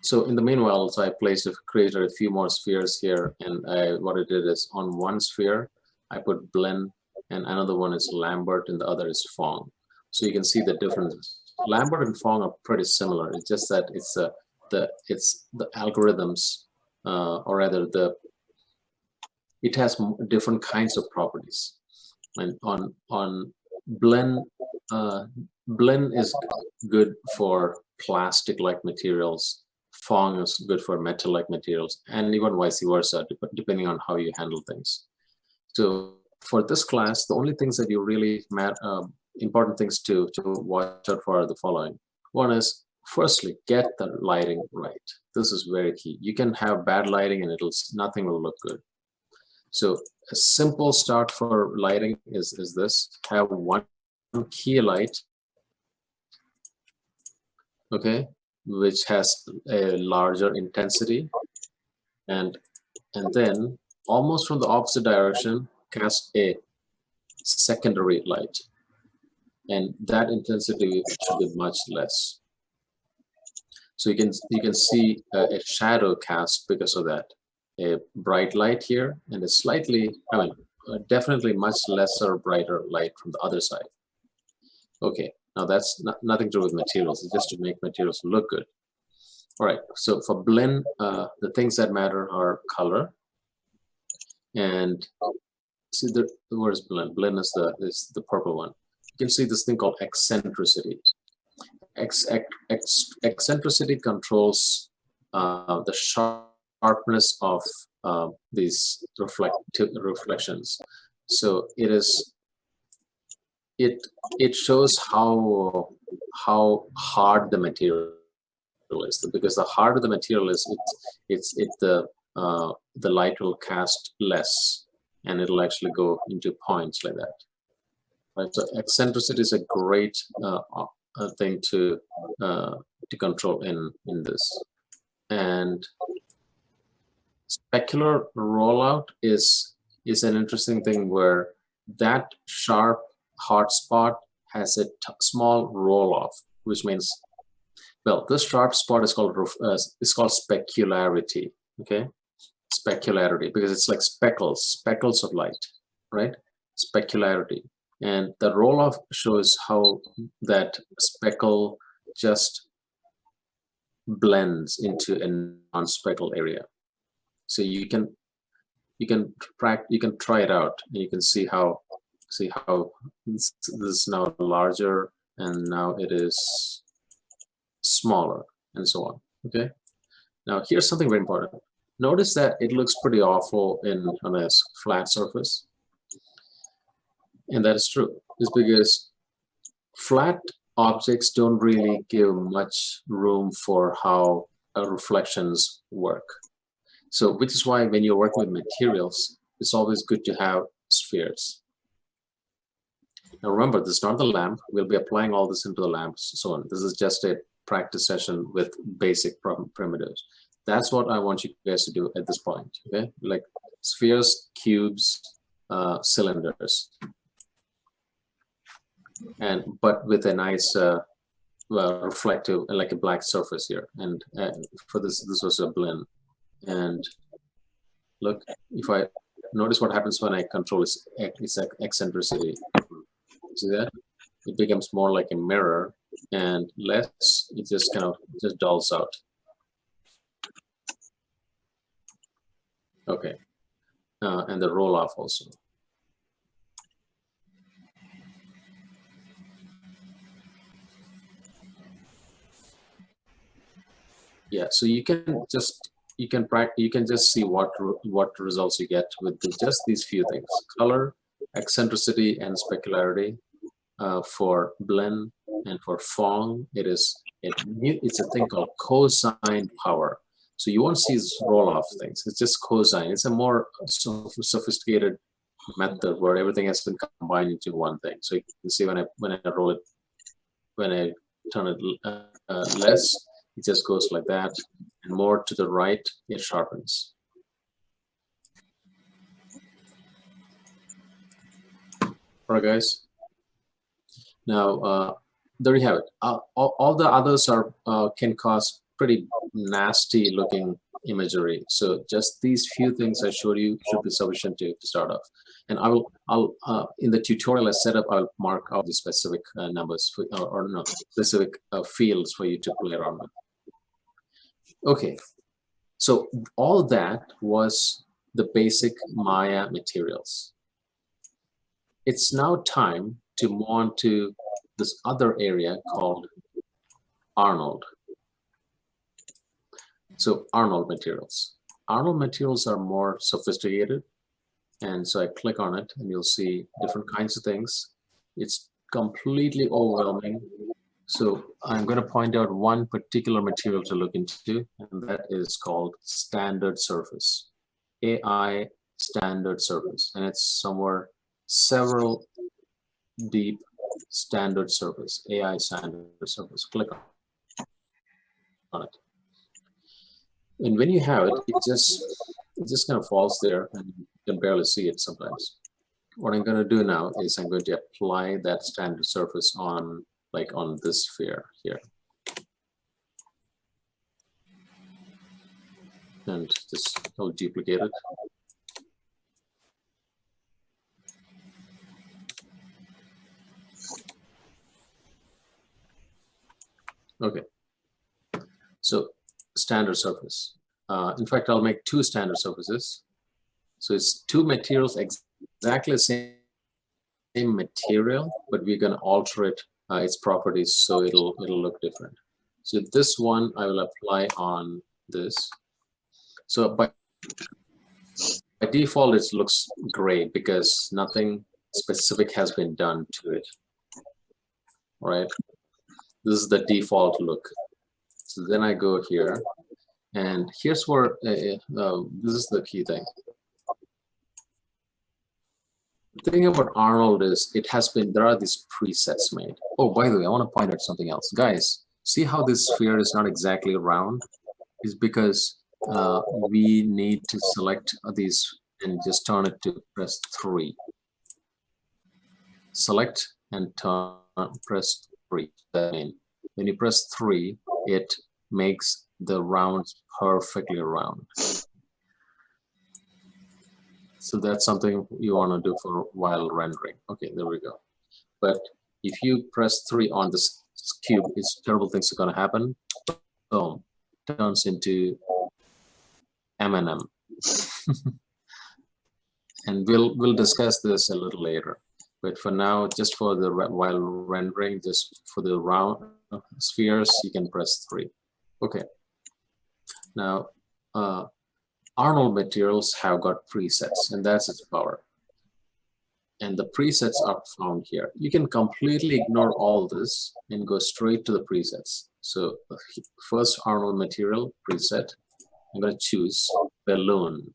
So in the meanwhile, so I created a few more spheres here, and what I did is on one sphere, I put blend, and another one is Lambert, and the other is Phong. So you can see the differences. Lambert and Phong are pretty similar. It's just that it's the algorithms, or rather it has different kinds of properties. And on blend, blend is good for plastic-like materials. Phong is good for metal-like materials, and even vice versa, depending on how you handle things. So for this class, the only things that you really important things to watch out for are the following. One is, firstly, get the lighting right. This is very key. You can have bad lighting and nothing will look good. So a simple start for lighting is this: have one key light, okay, which has a larger intensity, and then almost from the opposite direction, cast a secondary light, and that intensity should be much less. So you can see a shadow cast because of that. A bright light here, and a slightly, definitely much lesser brighter light from the other side. Okay, now that's nothing to do with materials. It's just to make materials look good. All right, so for blend, the things that matter are color, and see where's blend? Blend is the purple one. You can see this thing called eccentricity. Eccentricity controls the sharpness of these reflections. So it shows how hard the material is, because the harder the material is, the light will cast less, and it'll actually go into points like that. Right. So eccentricity is a great thing to control in this. And specular rollout is an interesting thing, where that sharp hot spot has a small roll off, which means, well, this sharp spot is called specularity. Okay, specularity, because it's like speckles of light, right? Specularity. And the roll off shows how that speckle just blends into a non-speckle area. So you can try it out, and you can see how this is now larger, and now it is smaller, and so on. Okay. Now here's something very important. Notice that it looks pretty awful on a flat surface. And that is true. It's because flat objects don't really give much room for how reflections work. So, which is why when you're working with materials, it's always good to have spheres. Now remember, this is not the lamp. We'll be applying all this into the lamp, so on. This is just a practice session with basic primitives. That's what I want you guys to do at this point. Okay, like spheres, cubes, cylinders. But with a nice reflective, like a black surface here. And for this was a blend. And look, if I notice what happens when I control its eccentricity, see that it becomes more like a mirror, and less, it just kind of just dulls out. Okay, and the roll off also. Yeah, so you can just see what results you get with just these few things: color, eccentricity, and specularity. For blend, and for Phong, it's a thing called cosine power. So you won't see these roll-off things. It's just cosine. It's a more sophisticated method where everything has been combined into one thing. So you can see when I roll it, when I turn it less, it just goes like that, and more to the right, it sharpens. All right, guys. Now, there you have it. All the others are can cause pretty nasty looking imagery. So just these few things I showed you should be sufficient to start off. And I'll in the tutorial I set up, I'll mark out the specific numbers for, or no, specific fields for you to play around with. Okay, so all that was the basic Maya materials. It's now time to move on to this other area called Arnold. So Arnold Materials. Arnold Materials are more sophisticated. And so I click on it and you'll see different kinds of things. It's completely overwhelming. So I'm going to point out one particular material to look into, and that is called standard surface. AI standard surface. And it's somewhere several deep standard surface, AI standard surface. Click on it. And when you have it, it just kind of falls there and you can barely see it sometimes. What I'm going to do now is I'm going to apply that standard surface on, like on this sphere here. And just I'll duplicate it. Okay. So standard surface. In fact, I'll make two standard surfaces. So it's two materials, exactly the same material, but we're going to alter it, its properties, so it'll look different. So this one I will apply on this. So by default, it looks great because nothing specific has been done to it. All right. This is the default look. So then I go here, and here's where this is the key thing. The thing about Arnold is there are these presets made. Oh, by the way, I want to point out something else. Guys, see how this sphere is not exactly round? It's because we need to select these and just turn it to press 3. Select and press 3. That means when you press 3, it makes the rounds perfectly round. So that's something you want to do for while rendering. Okay, there we go. But if you press 3 on this cube, it's terrible things are going to happen. Boom, turns into M&M. And we'll discuss this a little later. But for now, just for the while rendering, just for the round spheres, you can press 3. Okay. Now, Arnold Materials have got presets, and that's its power. And the presets are found here. You can completely ignore all this and go straight to the presets. So first Arnold Material preset, I'm going to choose balloon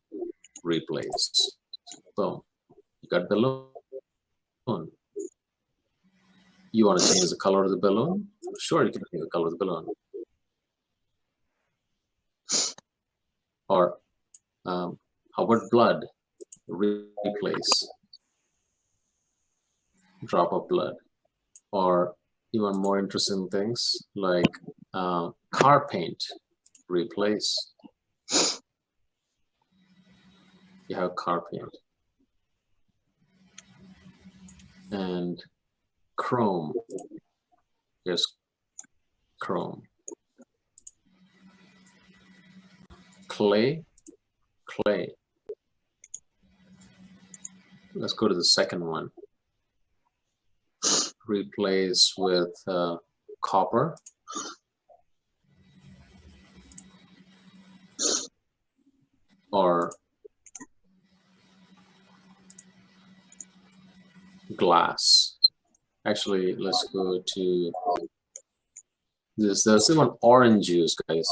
replace. Boom. You got balloon. You want to change the color of the balloon? Sure, you can change the color of the balloon. Or how about blood? Replace. Drop of blood. Or even more interesting things like car paint. Replace. You have car paint. And chrome. Yes, chrome. Clay. Let's go to the second one. Replace with copper. Or glass. Actually, let's go to this. There's even orange juice, guys.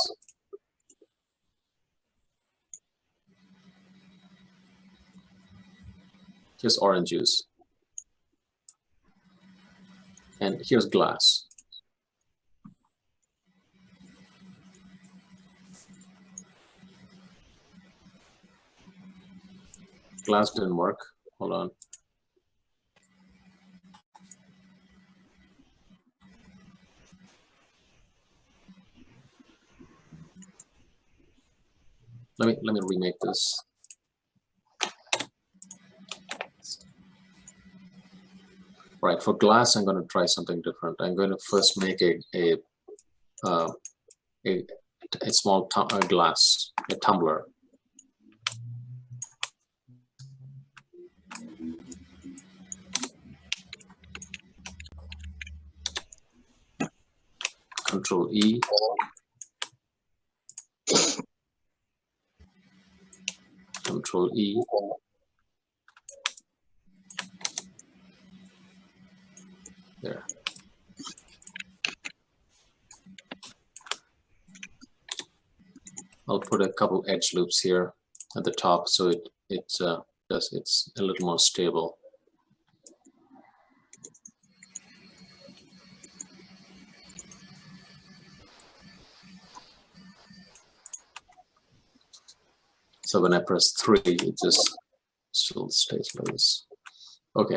Here's orange juice. And here's glass. Glass didn't work. Hold on. Let me remake this. Right, for glass, I'm going to try something different. I'm going to first make a small glass, a tumbler. Control E. Control E. There. I'll put a couple edge loops here at the top so it's a little more stable. So when I press 3, it just still stays like this. Okay.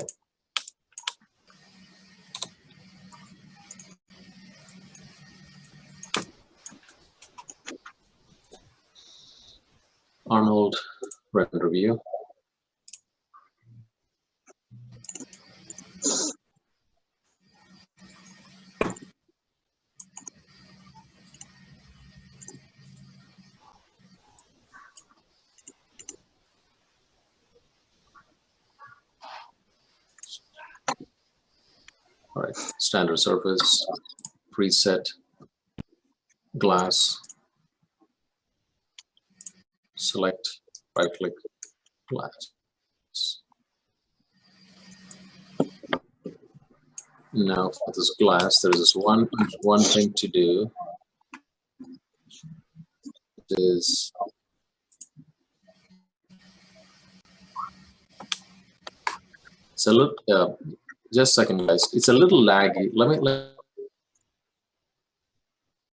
Arnold render view. All right, standard surface, preset, glass, select, right click, glass. Now for this glass, there is this one thing to do. Is it's a little just a second, guys. It's a little laggy. Let